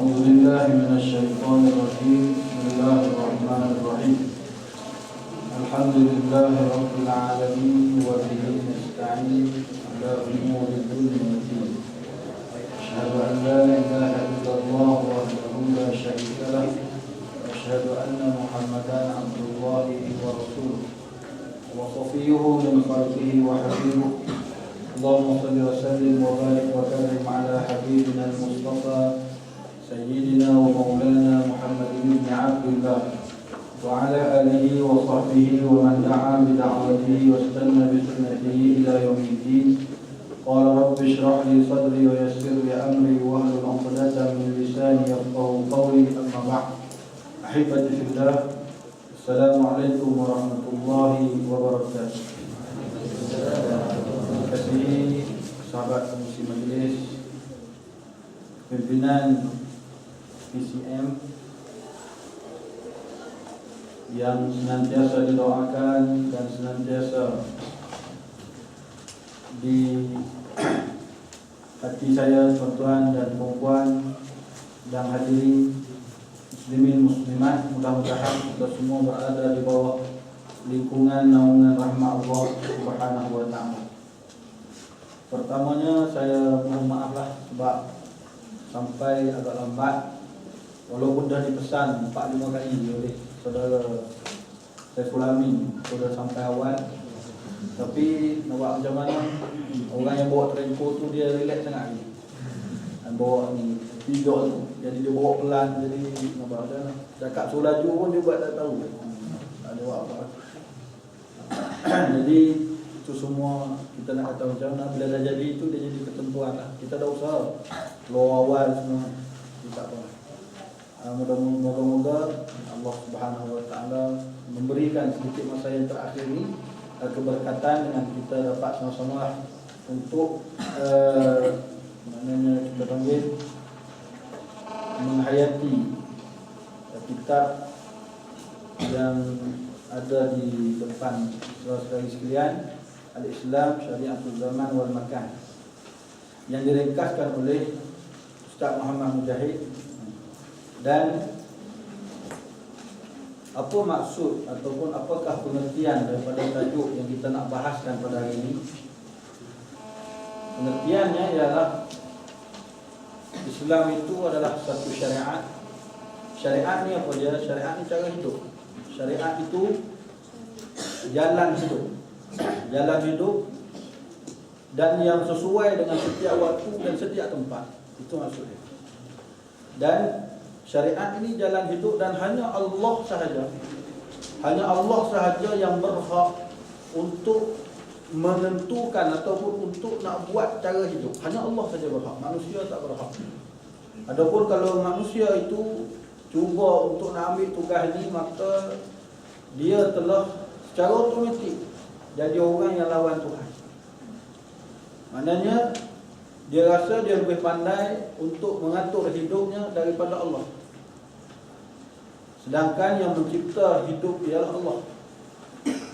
أعوذ بالله من الشيطان الرجيم. بسم الله الرحمن الرحيم. الحمد لله رب العالمين وبه نستعين على أمور الدنيا والدين. أشهد أن لا إله إلا الله وحده لا شريك له، وأشهد أن محمدا عبد الله ورسوله وصفيه من خلقه وحبيبه. اللهم صل وسلم وبارك وكرم على حبيبنا المصطفى سيدنا ومولانا محمد بن عبد الله وعلى آله وصحبه ومن دعا بدعوته واستنى بسنته إلى يوم الدين. قال رب اشرح لي صدري ويسر لي أمري واحلل عقدة من لساني يفقهوا قولي. أما بعد، أحبتي في الله، السلام عليكم ورحمة الله wabarakatuh. Terima kasih sahabat komisi majlis, pimpinan PCM yang senantiasa didoakan dan senantiasa di hati saya, tuan-tuan dan puan-puan dan hadirin muslimin muslimat. Mudah-mudahan kita semua berada di bawah lingkungan naungan rahmat Allah Subhanahu wa taala. Pertamanya saya mohon maaflah sebab sampai agak lambat, walaupun dah dipesan 4-5 kali oleh saudara Saiful Amin sudah sampai awal. Tapi nak buat macam mana, orang yang bawa trempo tu dia relax sangat ni. Dan bawa ni tidur tu, jadi dia bawa pelan, jadi nak buat macam mana. Cakap suruh laju pun dia buat tak tahu. Tak ada buat apa. Jadi itu semua kita nak kata macam mana, bila dah jadi itu dia jadi ketentuan lah. Kita dah usaha keluar awal semua, kita tak apa. Moga-moga Allah Subhanahu wa taala memberikan sedikit masa yang terakhir ini keberkatan dengan kita dapat sama-sama untuk maknanya kita panggil menghayati kitab yang ada di depan saudara-saudari sekalian, Al-Islam Syariatul Zaman wal Makan, yang diringkaskan oleh Ustaz Muhammad Mujahid. Dan apa maksud ataupun apakah pengertian daripada tajuk yang kita nak bahaskan pada hari ini? Pengertiannya ialah Islam itu adalah satu syariat. Syariat ni apa dia? Syariat ni cara hidup. Syariat itu jalan hidup. Jalan hidup dan yang sesuai dengan setiap waktu dan setiap tempat. Itu maksudnya. Dan syariat ini jalan hidup dan hanya Allah sahaja. Hanya Allah sahaja yang berhak untuk menentukan ataupun untuk nak buat cara hidup. Hanya Allah saja berhak. Manusia tak berhak. Adapun kalau manusia itu cuba untuk nak ambil tugas ini, maka dia telah secara automatik jadi orang yang lawan Tuhan. Maknanya dia rasa dia lebih pandai untuk mengatur hidupnya daripada Allah. Sedangkan yang mencipta hidup ialah Allah.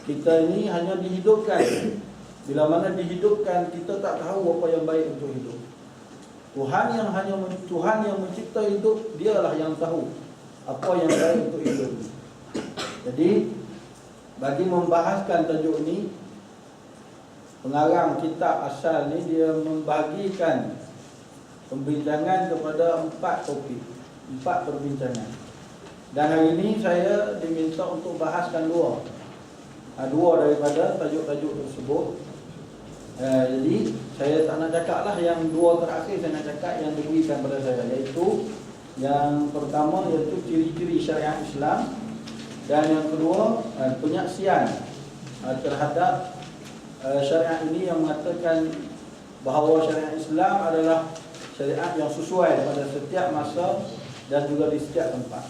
Kita ini hanya dihidupkan. Bila mana dihidupkan, kita tak tahu apa yang baik untuk hidup. Tuhan yang mencipta hidup, dialah yang tahu apa yang baik untuk hidup. Jadi bagi membahaskan tajuk ini, pengarang kitab asal ni dia membahagikan pembincangan kepada 4 topik, 4 perbincangan. Dan hari ini saya diminta untuk bahaskan dua daripada tajuk-tajuk tersebut. Jadi saya tak nak cakap lah yang 2 terakhir, saya nak cakap yang diberikan pada saya, iaitu yang pertama iaitu ciri-ciri syariat Islam, dan yang kedua penyaksian terhadap syariat ini yang mengatakan bahawa syariat Islam adalah syariat yang sesuai pada setiap masa dan juga di setiap tempat.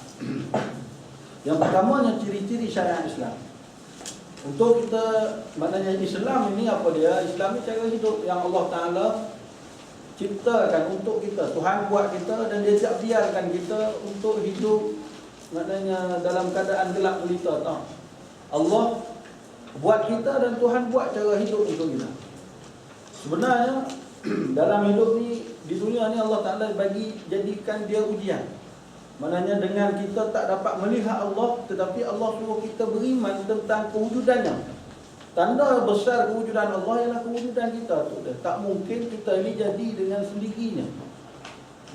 Yang pertamanya ciri-ciri syariat Islam. Untuk kita, maknanya Islam ini apa dia? Islam ini cara hidup yang Allah Ta'ala ciptakan untuk kita. Tuhan buat kita dan dia tak biarkan kita untuk hidup maknanya dalam keadaan gelap gulita. Allah buat kita dan Tuhan buat cara hidup untuk kita. Sebenarnya dalam hidup ni, di dunia ni Allah Ta'ala jadikan dia ujian. Maknanya dengan kita tak dapat melihat Allah, tetapi Allah suruh kita beriman tentang kewujudannya. Tanda besar kewujudan Allah ialah kewujudan kita tu. Tak mungkin kita ini jadi dengan sendirinya.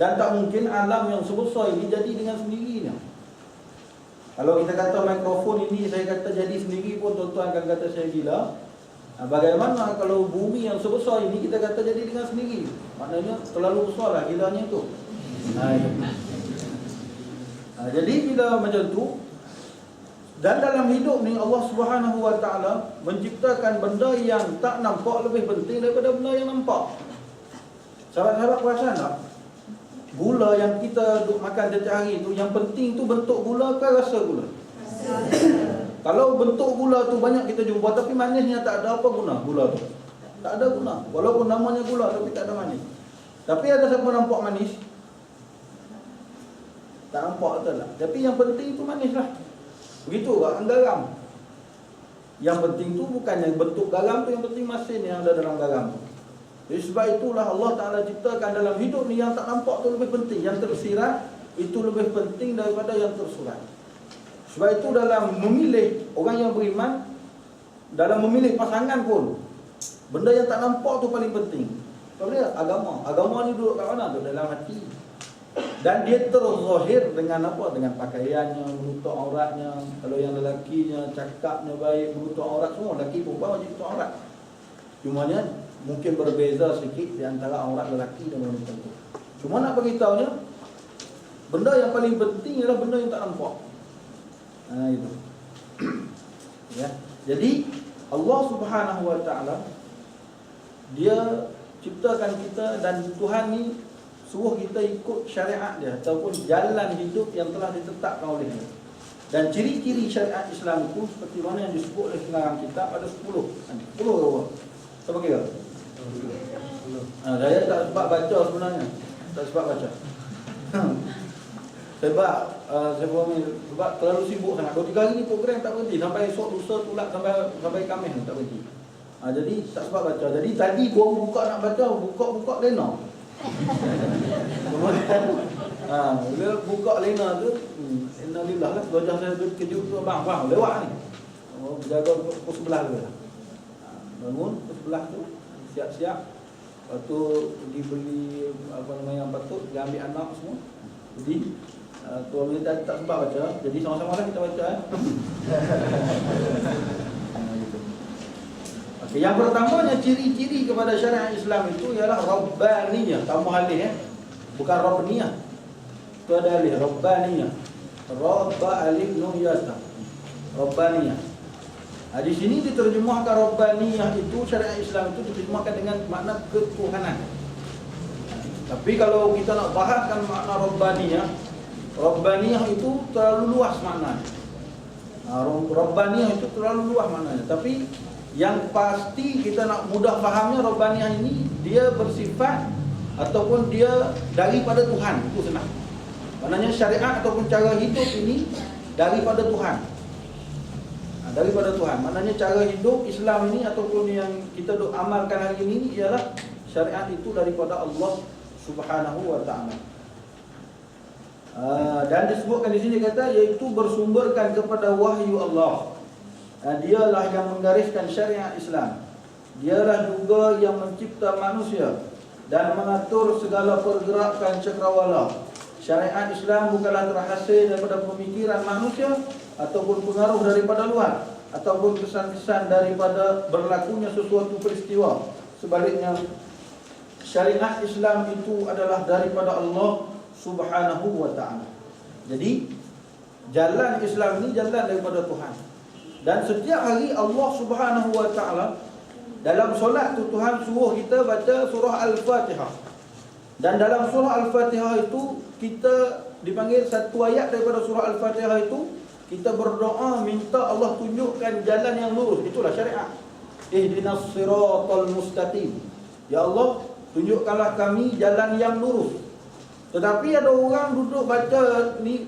Dan tak mungkin alam yang sebesar ini jadi dengan sendirinya. Kalau kita kata mikrofon ini saya kata jadi sendiri pun tuan-tuan akan kata saya gila. Bagaimana kalau bumi yang sebesar ini kita kata jadi dengan sendiri? Maknanya terlalu besar lah gilanya tu. Jadi bila macam tu, dan dalam hidup ni Allah Subhanahu Wa Taala menciptakan benda yang tak nampak lebih penting daripada benda yang nampak. Sahabat-sahabat perasan tak? Gula yang kita duk makan setiap hari tu, yang penting tu bentuk gula ke rasa gula? Kalau bentuk gula tu banyak kita jumpa, tapi manisnya tak ada, apa guna gula tu? Tak ada guna. Walaupun namanya gula tapi tak ada manis. Tapi ada siapa nampak manis? Tak nampak betul lah. Tapi yang penting tu manis lah. Begitu kan garam. Yang penting tu bukannya bentuk garam tu, yang penting masin yang ada dalam garam tu. Jadi sebab itulah Allah Ta'ala ciptakan dalam hidup ni yang tak nampak tu lebih penting. Yang tersirat itu lebih penting daripada yang tersurat. Sebab itu dalam memilih orang yang beriman, dalam memilih pasangan pun, benda yang tak nampak tu paling penting. Kalau dia agama, agama ni duduk kat mana tu? Dalam hati. Dan dia terzahir dengan apa? Dengan pakaiannya, menutup auratnya. Kalau yang lelakinya cakapnya baik, menutup aurat semua. Lelaki perempuan wajib menutup aurat. Cumanya mungkin berbeza sikit di antara aurat lelaki dan wanita itu. Cuma nak beritahunya, benda yang paling penting adalah benda yang tak nampak. Itu. Ya. Jadi Allah Subhanahu Wa Taala Dia ciptakan kita, dan Tuhan ni suruh kita ikut syariat dia ataupun jalan hidup yang telah ditetapkan oleh dia. Dan ciri-ciri syariat Islam itu seperti mana yang disebut oleh pengarang kitab ada 10. 10 apa? Siapa kira? Saya tak sempat baca sebenarnya. Tak sempat baca. Sebab terlalu sibuk sangat. 2-3 hari ni program tak berhenti. Sampai esok lusa tulak sampai Khamis tak berhenti. Jadi tak sempat baca. Jadi tadi baru buka nak baca, buka lena. Bila buka lena tu, innalillah lah. Wajah saya tu kejut tu, bang lewat ni. Berjaga pukul 11 dulu lah. Bangun pukul 11 tu, siap-siap. Lepas tu pergi beli apa nama yang patut, dia ambil anak semua. Jadi tuan kita tak sempat baca, jadi sama-sama lah kita baca. Okay, yang pertamanya ciri-ciri kepada syariat Islam itu ialah Rabbaniyah. Tambah alih bukan Rabbniyah. Itu ada alih, Rabbaniyah. Rabba alif nun yasta. Rabbaniyah. Di sini diterjemahkan Rabbaniyah itu, syariat Islam itu diterjemahkan dengan makna ketuhanan. Tapi kalau kita nak bahaskan makna Rabbaniyah itu terlalu luas maknanya. Rabbaniyah itu terlalu luas maknanya. Tapi yang pasti kita nak mudah fahamnya, Rabbaniyah ini dia bersifat ataupun dia daripada Tuhan. Itu senang. Maknanya syariat ataupun cara hidup ini daripada Tuhan. Daripada Tuhan. Maknanya cara hidup Islam ini ataupun yang kita amalkan hari ini ialah syariat itu daripada Allah Subhanahu Wa Taala. Dan disebutkan di sini kata iaitu bersumberkan kepada wahyu Allah. Dialah yang menggariskan syariat Islam. Dialah juga yang mencipta manusia dan mengatur segala pergerakan cakrawala. Syariat Islam bukanlah terhasil daripada pemikiran manusia ataupun pengaruh daripada luar ataupun kesan-kesan daripada berlakunya sesuatu peristiwa. Sebaliknya, syariat Islam itu adalah daripada Allah Subhanahu Wa Taala. Jadi jalan Islam ini jalan daripada Tuhan. Dan setiap hari Allah Subhanahu Wa Taala dalam solat tu Tuhan suruh kita baca surah Al-Fatihah. Dan dalam surah Al-Fatihah itu kita dipanggil satu ayat daripada surah Al-Fatihah itu kita berdoa minta Allah tunjukkan jalan yang lurus. Itulah syariat. Ihdinas siratal mustaqim. Ya Allah, tunjukkanlah kami jalan yang lurus. Tetapi ada orang duduk baca ni,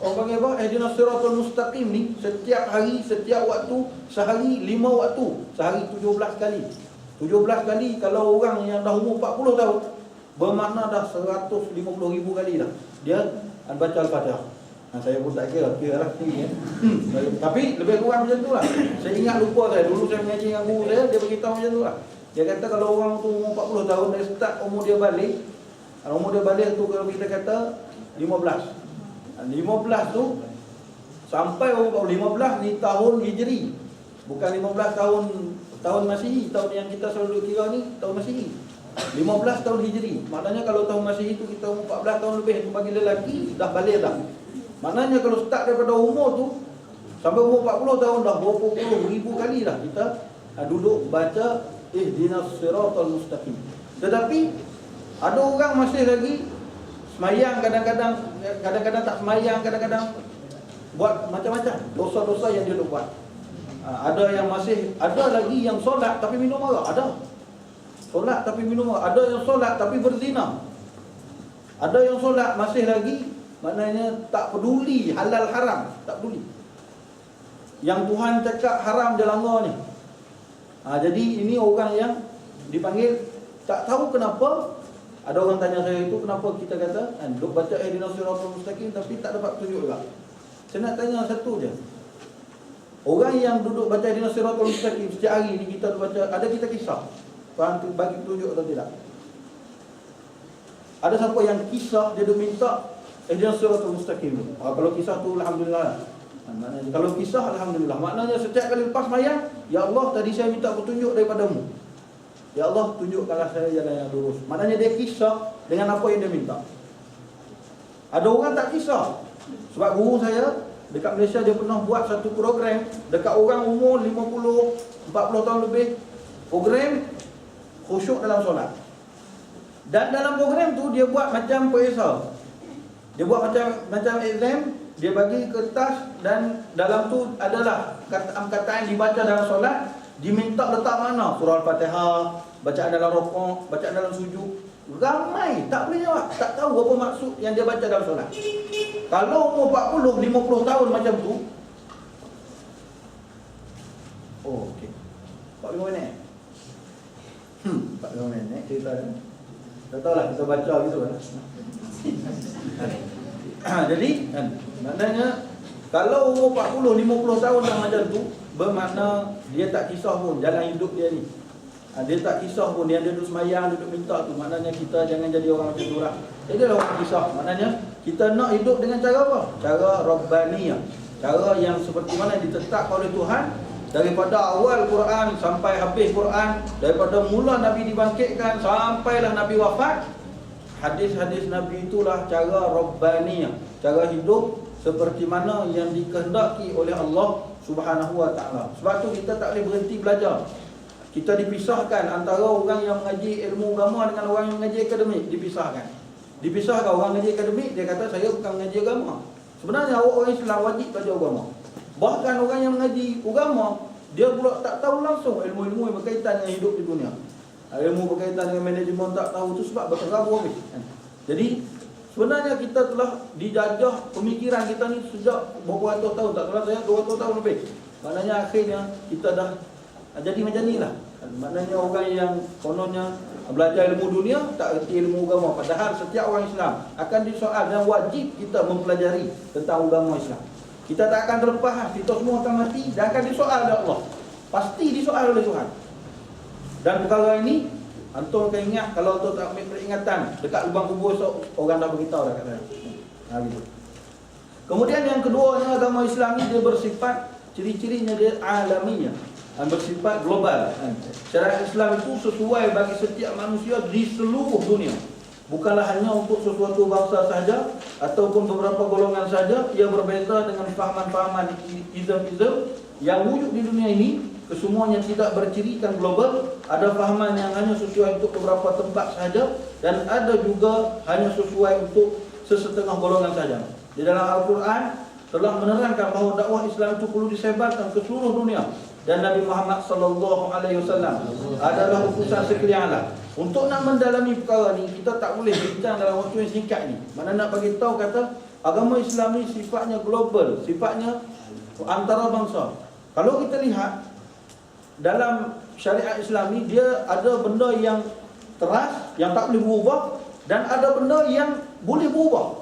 orang panggil apa? Ihdinas siratal mustaqim ni setiap hari, setiap waktu, sehari 5 waktu, sehari 17 kali. 17 kali kalau orang yang dah umur 40 tahun, bermakna dah 150,000 kali dah dia baca Al-Fatihah. Saya pun tak kira lah tinggi tapi lebih kurang macam tu lah. Saya ingat lupa saya, dulu saya mengaji dengan guru saya, dia beritahu macam tu lah. Dia kata kalau orang tu umur 40 tahun, dari start umur dia balik, umur dia balik tu kalau kita kata 15 tu sampai umur 15 ni tahun Hijri, bukan 15 tahun Masihi. Tahun yang kita selalu kira ni tahun Masihi, 15 tahun Hijri. Maknanya kalau tahun Masihi tu kita umur 14 tahun lebih, tu bagi lelaki dah balik dah. Maknanya kalau start daripada umur tu sampai umur 40 tahun dah berapa puluh ribu kali dah kita duduk baca ihdinas siratal mustaqim. Tetapi ada orang masih lagi semayang, kadang-kadang tak semayang, kadang-kadang buat macam-macam dosa-dosa yang dia buat. Ada yang masih, ada lagi yang solat tapi minum arak, ada. Solat tapi minum arak, ada yang solat tapi berzina. Ada yang solat masih lagi, maknanya tak peduli halal haram, tak peduli. Yang Tuhan cakap haram dia langgar ni. Jadi ini orang yang dipanggil, tak tahu kenapa. Ada orang tanya saya itu, kenapa kita kata duk baca ihdinas siratal mustaqim tapi tak dapat tunjuk juga. Saya nak tanya satu je. Orang yang duduk baca ihdinas siratal mustaqim setiap hari ni kita baca, ada kita kisah, Tuhan tu bagi tunjuk atau tidak? Ada siapa yang kisah dia duk minta ihdinas siratal mustaqim tu? Kalau kisah tu alhamdulillah. Maknanya kalau kisah alhamdulillah, maknanya setiap kali lepas mayang, ya Allah tadi saya minta petunjuk daripadamu, ya Allah tunjukkanlah saya jalan yang lurus. Maknanya dia kisah dengan apa yang dia minta. Ada orang tak kisah. Sebab guru saya dekat Malaysia, dia pernah buat satu program dekat orang umur 50, 40 tahun lebih, program khusyuk dalam solat. Dan dalam program tu dia buat macam PSA. Dia buat macam exam. Dia bagi kertas dan dalam tu adalah kata-kata yang dibaca dalam solat. Diminta letak mana? Surah Al-Fatihah, bacaan dalam rukuk, bacaan dalam sujud. Ramai tak boleh jawab, tak tahu apa maksud yang dia baca dalam solat. Kalau umur 40, 50 tahun macam tu, oh okey, 45 minit 45 minit cerita ni. Tak tahulah, kita baca gitu kan. Jadi maknanya kalau umur 40, 50 tahun dah macam tu, bermakna dia tak kisah pun jalan hidup dia ni. Dia tak kisah pun dia duduk semayang, duduk minta tu. Maknanya kita jangan jadi orang macam tu lah. Jadilah orang kisah. Maknanya kita nak hidup dengan cara apa? Cara Rabbaniyah, cara yang seperti mana ditetapkan oleh Tuhan. Daripada awal Quran sampai habis Quran, daripada mula Nabi dibangkitkan sampailah Nabi wafat, hadis-hadis Nabi itulah cara Rabbaniyah, cara hidup seperti mana yang dikehendaki oleh Allah Subhanahu wa taala. Sebab tu kita tak boleh berhenti belajar. Kita dipisahkan antara orang yang mengaji ilmu agama dengan orang yang mengaji akademik, dipisahkan. Dipisahkan. Orang mengaji akademik dia kata saya bukan mengaji agama. Sebenarnya orang Islam wajib belajar agama. Bahkan orang yang mengaji agama, dia pula tak tahu langsung ilmu-ilmu yang berkaitan dengan hidup di dunia. Ilmu berkaitan dengan manajemen tak tahu, tu sebab berterabur habis. Jadi sebenarnya kita telah dijajah pemikiran kita ni sejak beberapa ratus tahun, tak salah saya 200 tahun lebih. Maknanya akhirnya kita dah jadi macam ni lah. Maknanya orang yang kononnya belajar ilmu dunia tak erti ilmu agama. Padahal setiap orang Islam akan disoal dan wajib kita mempelajari tentang agama Islam. Kita tak akan terlepas, kita semua akan mati dan akan disoal oleh Allah. Pasti disoal oleh Tuhan. Dan perkara ini antum akan ingat, kalau antum tak ambil peringatan dekat lubang kubur esok, orang dah beritahu dah kat saya. Gitu. Kemudian yang keduanya, agama Islam ni dia bersifat, ciri-cirinya dia alamiah, bersifat global. Syariat Islam itu sesuai bagi setiap manusia di seluruh dunia. Bukanlah hanya untuk sesuatu bangsa sahaja ataupun beberapa golongan sahaja. Ia berbeza dengan fahaman-fahaman izam-izam yang wujud di dunia ini. Kesemuanya tidak bercirikan global. Ada fahaman yang hanya sesuai untuk beberapa tempat sahaja, dan ada juga hanya sesuai untuk sesetengah golongan sahaja. Di dalam Al-Quran telah menerangkan bahawa dakwah Islam itu perlu disebarkan ke seluruh dunia. Dan Nabi Muhammad SAW adalah utusan sekalian Allah. Untuk nak mendalami perkara ni, kita tak boleh bincang dalam waktu yang singkat ni. Mana nak bagi tahu kata agama Islam ni sifatnya global, sifatnya antara bangsa. Kalau kita lihat dalam syariat Islam ni dia ada benda yang teras, yang tak boleh berubah, dan ada benda yang boleh berubah.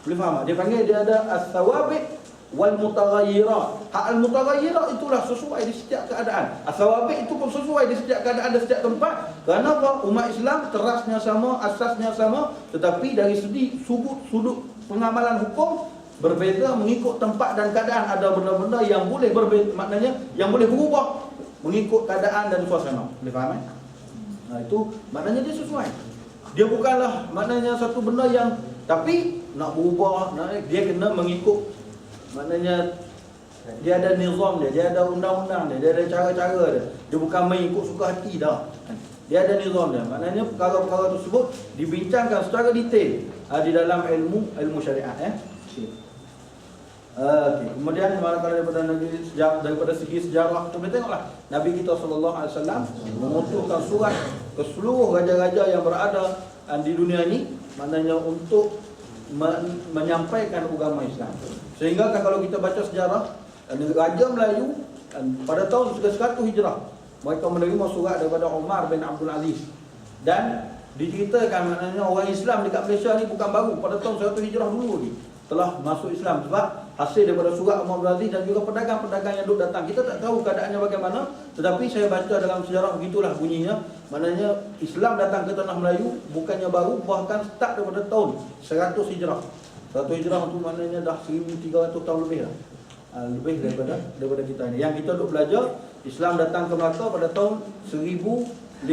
Boleh faham tak? Dia panggil dia ada as-sawabi' wal mutaghayyirat. Hak al-mutaghayyirat itulah sesuai di setiap keadaan. As-sawabi' itu pun sesuai di setiap keadaan dan setiap tempat. Kenapa? Umat Islam terasnya sama, asasnya sama, tetapi dari segi sudut pengamalan hukum berbeza mengikut tempat dan keadaan. Ada benda-benda yang boleh berbeza, maknanya yang boleh berubah mengikut keadaan dan suasana. Boleh faham? Nah, itu maknanya dia sesuai. Dia bukanlah maknanya satu benda yang tapi nak berubah, dia kena mengikut, maknanya dia ada nizam dia ada undang-undang dia ada cara-cara dia. Dia bukan mengikut suka hati dah. Dia ada nizam dia. Maknanya perkara-perkara tersebut dibincangkan secara detail di dalam ilmu syariat. Okey. Kemudian kalau daripada segi sejarah, kita boleh tengoklah Nabi kita SAW mengutuskan surat ke seluruh raja-raja yang berada di dunia ini, maknanya untuk menyampaikan agama Islam. Sehingga kalau kita baca sejarah, Raja Melayu pada tahun 100 Hijrah, mereka menerima surat daripada Umar bin Abdul Aziz. Dan diceritakan maknanya orang Islam dekat Malaysia ni bukan baru, pada tahun 100 Hijrah dulu lagi telah masuk Islam, sebab hasil daripada surat Umar bin Abdul Aziz dan juga pedagang-pedagang yang duduk datang. Kita tak tahu keadaannya bagaimana, tetapi saya baca dalam sejarah begitulah bunyinya. Maknanya Islam datang ke tanah Melayu bukannya baru, bahkan start daripada tahun 100 Hijrah. 100 Hijrah itu maknanya dah 1300 tahun lebih lah. Lebih daripada kita ni. Yang kita duk belajar, Islam datang ke Melaka pada tahun 1514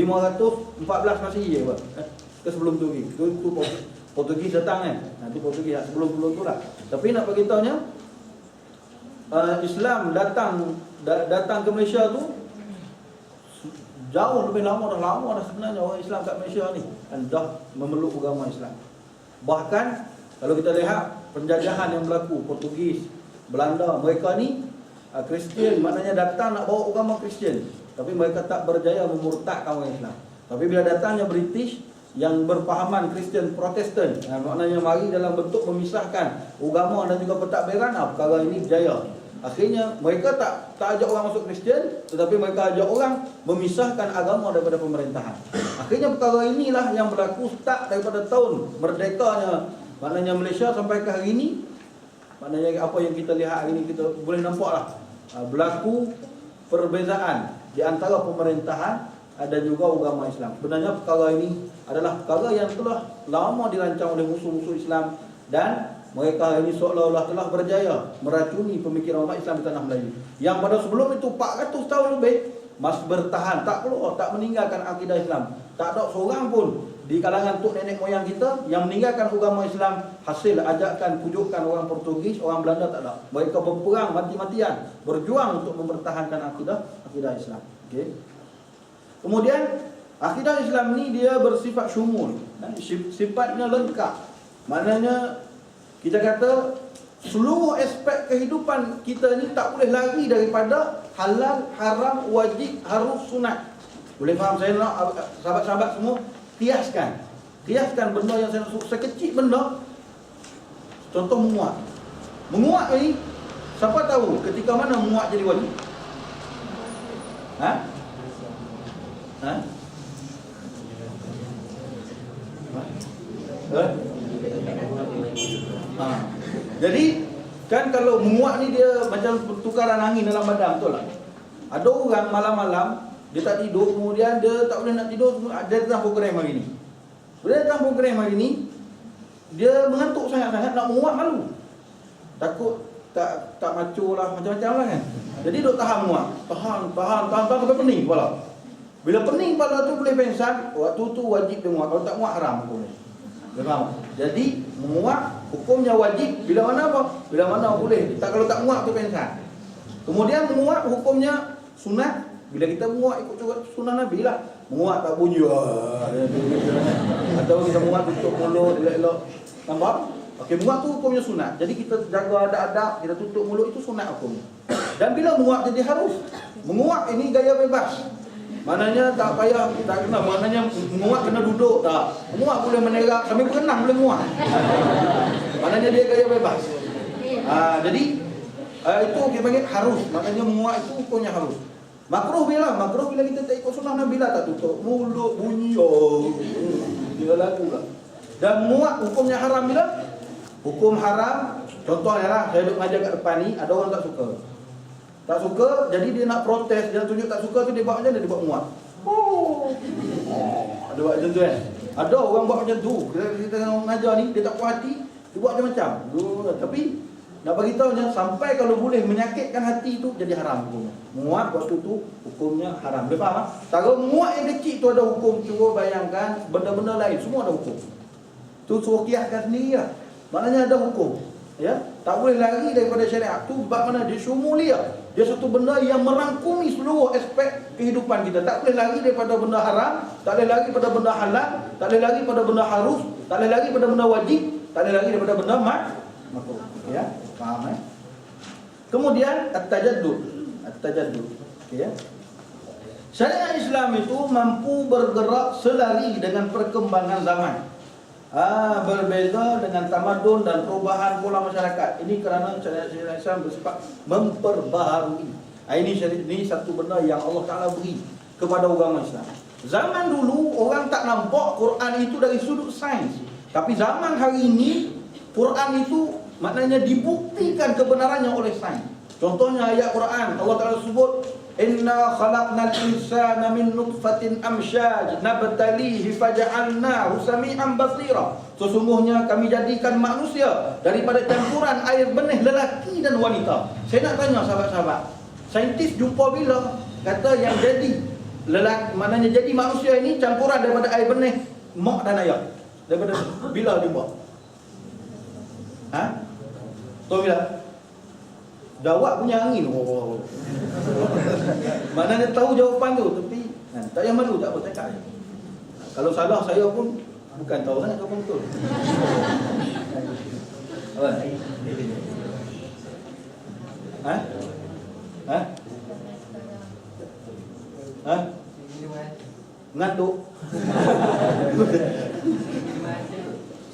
Masihi apa? Ke sebelum tu lagi. Itu Portugis datang kan. Itu Portugis sebelum tu lah. Tapi nak bagi tahunya, Islam datang ke Malaysia tu jauh lebih lama dah sebenarnya orang Islam kat Malaysia ni dah memeluk agama Islam. Bahkan kalau kita lihat penjajahan yang berlaku, Portugis, Belanda, mereka ni Kristian, maknanya datang nak bawa agama Kristian, tapi mereka tak berjaya memurtadkan orang Islam. Tapi bila datangnya British yang berpahaman Kristian Protestan, maknanya mari dalam bentuk memisahkan agama dan juga pentadbiran, perkara ini berjaya. Akhirnya mereka tak ajak orang masuk Kristian, tetapi mereka ajak orang memisahkan agama daripada pemerintahan. Akhirnya perkara inilah yang berlaku start daripada tahun merdekanya, maknanya Malaysia sampai ke hari ini. Maknanya apa yang kita lihat hari ini, kita boleh nampaklah berlaku perbezaan di antara pemerintahan dan juga agama Islam. Sebenarnya perkara ini adalah perkara yang telah lama dirancang oleh musuh-musuh Islam, dan mereka ini seolah-olah telah berjaya meracuni pemikiran umat Islam di tanah Melayu, yang pada sebelum itu 400 tahun lebih masih bertahan, tak keluar, tak meninggalkan akidah Islam. Tak ada seorang pun di kalangan tok nenek moyang kita yang meninggalkan agama Islam hasil ajakan pujukan orang Portugis, orang Belanda, tak ada. Mereka berperang mati-matian, berjuang untuk mempertahankan akidah Islam. Okey. Kemudian akidah Islam ni dia bersifat syumul, sifatnya lengkap. Maknanya kita kata seluruh aspek kehidupan kita ni tak boleh lari daripada halal, haram, wajib, harus, sunat. Boleh faham saya nak sahabat-sahabat semua kiaskan benda yang saya suka, sekecil benda. Contoh menguat ni, siapa tahu ketika mana menguat jadi wajib? Jadi kan kalau menguat ni dia macam pertukaran angin dalam badan, betul tak? Ada orang malam-malam dia tak tidur, kemudian dia tak boleh nak tidur, dia datang program hari ni. Bila datang program hari ni, dia mengantuk sangat-sangat, nak menguat malu. Takut tak macu lah, macam-macam lah kan. Jadi duk tahan menguat, tahan sampai pening kepala. Bila pening kepala tu boleh pengsan, waktu tu wajib dia menguat. Kalau tak menguat haram hukumnya. Faham? Jadi menguat hukumnya wajib bila mana apa? Bila mana boleh. Kalau tak menguat tu pengsan. Kemudian menguat hukumnya sunat. Bila kita menguat ikut juga sunnah Nabi lah. Menguat tak bunyi atau kita menguat tutup mulut elok-elok. Nampak? Okey, menguat tu hukumnya sunat. Jadi kita jaga adab-adab, kita tutup mulut, itu sunat hukumnya. Dan bila menguat jadi harus. Menguat ini gaya bebas. Maknanya tak payah, tak kena. Maknanya menguat kena duduk tak. Menguat boleh menerak, sambil berenang boleh menguat. Maknanya dia gaya bebas. Jadi itu kita panggil harus. Maknanya menguat itu hukumnya harus. Makruh bila kita tak ikut sunnah Nabi lah, tak tutup mulut bunyi dia lagu lah. Dan muat hukumnya haram bila? Hukum haram, contohnya lah, saya duduk ngajar kat depan ni, ada orang tak suka. Tak suka, jadi dia nak protes, dia tunjuk tak suka tu, dia buat macam mana? Dia buat muat. Ada buat macam tu kan? Ada orang buat macam tu. Kita tengah mengajar ni, dia tak puas hati, dia buat macam-macam. Tapi nak bagi tahunya, sampai kalau boleh menyakitkan hati tu jadi haram hukumnya. Muat waktu tu hukumnya haram. Boleh faham? Kalau muat yang kecil tu ada hukum, cuba bayangkan benda-benda lain semua ada hukum. Tu suruh kiaskan sendiri lah. Maknanya ada hukum. Ya, tak boleh lari daripada syariat tu. Sebab mana? Dia syumulia. Dia satu benda yang merangkumi seluruh aspek kehidupan kita. Tak boleh lari daripada benda haram, tak boleh lari pada benda halal, tak boleh lari pada benda harus, tak boleh lari pada benda wajib, tak boleh lari daripada benda makruh. Ya, faham Kemudian at-tajaddud. Okey ya. Syariat Islam itu mampu bergerak selari dengan perkembangan zaman. Berbeza dengan tamadun dan perubahan pola masyarakat. Ini kerana syariat Islam bersifat memperbaharui. Ini satu benda yang Allah Ta'ala beri kepada agama Islam. Zaman dulu orang tak nampak Quran itu dari sudut sains. Tapi zaman hari ini Quran itu maknanya dibuktikan kebenarannya oleh sains. Contohnya ayat Quran, Allah Ta'ala sebut, Inna khalaqnal insana min nutfatin amsyaj nabtalihi faja'alnahu sami'an basira. Sesungguhnya kami jadikan manusia daripada campuran air benih lelaki dan wanita. Saya nak tanya sahabat-sahabat, saintis jumpa bila kata yang jadi lelaki, maknanya jadi manusia ini campuran daripada air benih mak dan ayah? Daripada bila dia buat? Tahu bila? Jawab punya angin. Maknanya tahu jawapan tu, tapi tak payah malu, tak apa, cakap je. Kalau salah saya pun bukan tahu sangat kamu betul. Apa? Ngantuk.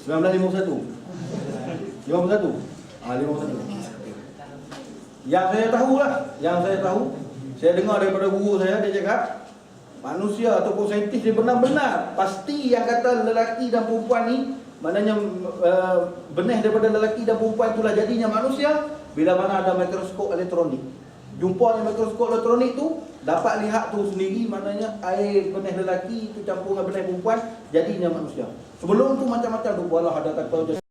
1951. 51. 51. Yang saya tahu, saya dengar daripada guru saya, dia cakap manusia ataupun saintis dia benar-benar pasti yang kata lelaki dan perempuan ni, maknanya benih daripada lelaki dan perempuan itulah jadinya manusia bila mana ada mikroskop elektronik. Jumpanya mikroskop elektronik tu dapat lihat tu sendiri, maknanya air benih lelaki itu campur dengan benih perempuan jadinya manusia. Sebelum tu macam-macam tu, walah ada kata